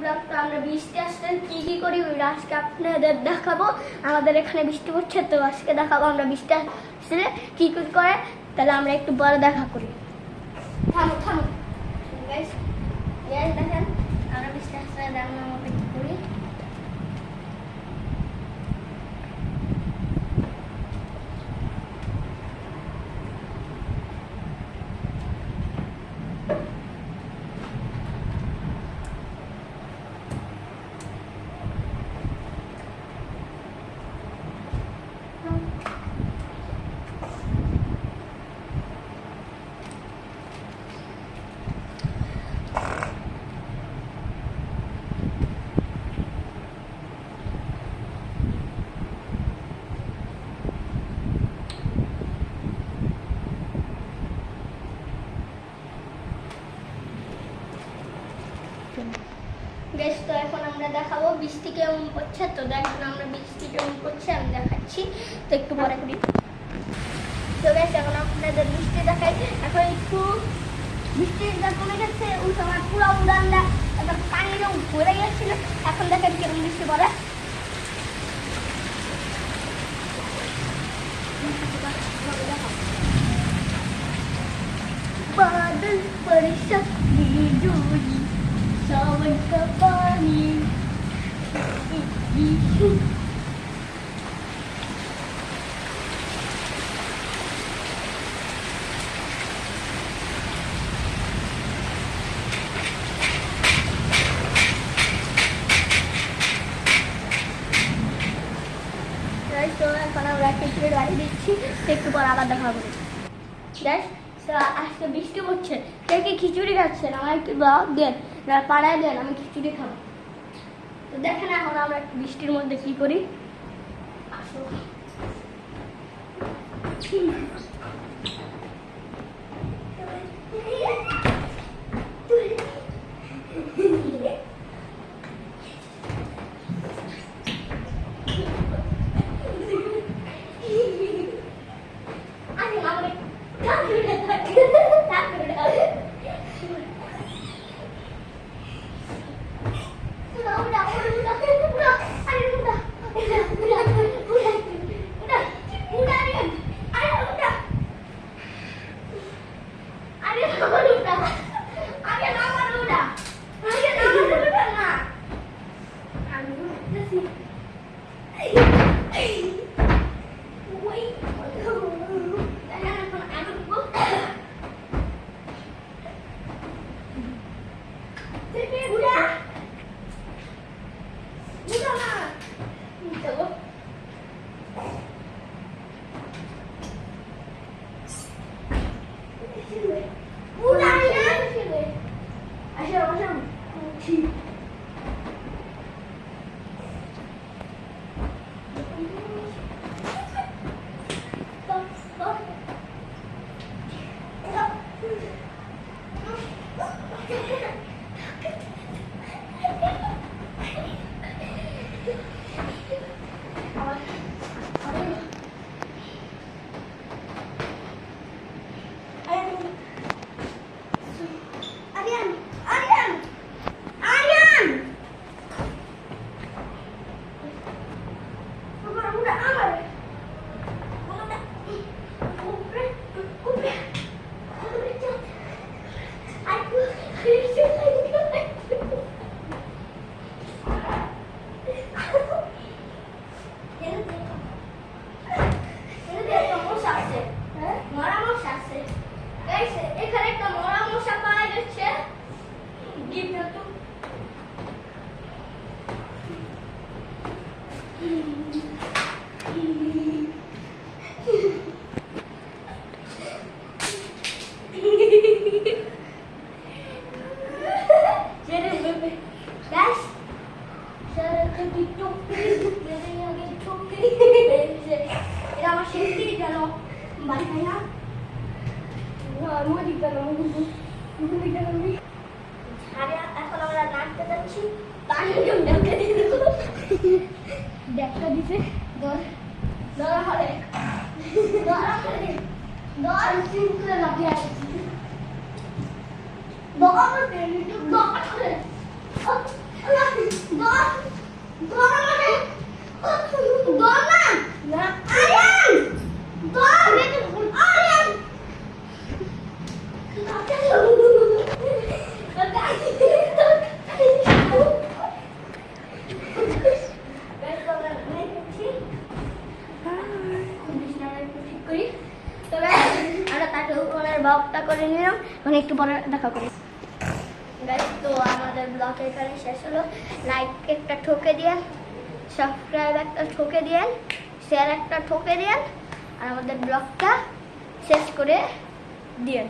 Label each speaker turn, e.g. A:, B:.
A: Blog. তো আমরা বৃষ্টি আসলে কি কি করি ওইটা আজকে আপনাদের দেখাবো। আমাদের এখানে বৃষ্টি পড়ছে, তো আজকে দেখাবো আমরা বৃষ্টি আসলে কি কি করে। তাহলে আমরা একটু বড় দেখা করি। থামো থামো গাইস, দেখেন আমরা বৃষ্টি আসলে দেখানোর মতো কি করি। গাইস, তো এখন আমরা দেখাবো বৃষ্টি কেমন পড়ছে। তো দেখেন আমরা বৃষ্টি কেমন পড়ছে আমি দেখাচ্ছি। তো একটু পরে করি। তো গাইস, এখন আপনাদের বৃষ্টি দেখাই। এখন একটু বৃষ্টিটা কমে গেছে, ওই সময় পুরো উড়ানটা একটা পানির ভরে গেছিল। এখন দেখেন কেমন বৃষ্টি পড়ে। बादल बरसत बिजली सावन का पानी। তো এখন আমরা খিচুড়ির বাড়ি দিচ্ছি, একটু পর আবার দেখা হবে। আজকে বৃষ্টি পড়ছে, কে কে খিচুড়ি খাচ্ছেন আমার একটু দেন, পাড়ায় দেন, আমি খিচুড়ি খাবো। তো দেখেন এখন আমরা বৃষ্টির মধ্যে কি করি। আসো এখন আমরা নাচতে যাচ্ছি। দেখা দিছে ধরা হলে সিম্পলে লাফিয়ে আসছি। ব্লগটা করে নিলাম, মানে একটু পরে দেখা করি। গাইস তো আমাদের ব্লগ এখানে শেষ হলো। লাইক একটা ঠোকে দিয়েন, সাবস্ক্রাইব একটা ঠোকে দিয়েন, শেয়ার একটা ঠোকে দিয়েন, আর আমাদের ব্লগটা শেষ করে দিয়েন।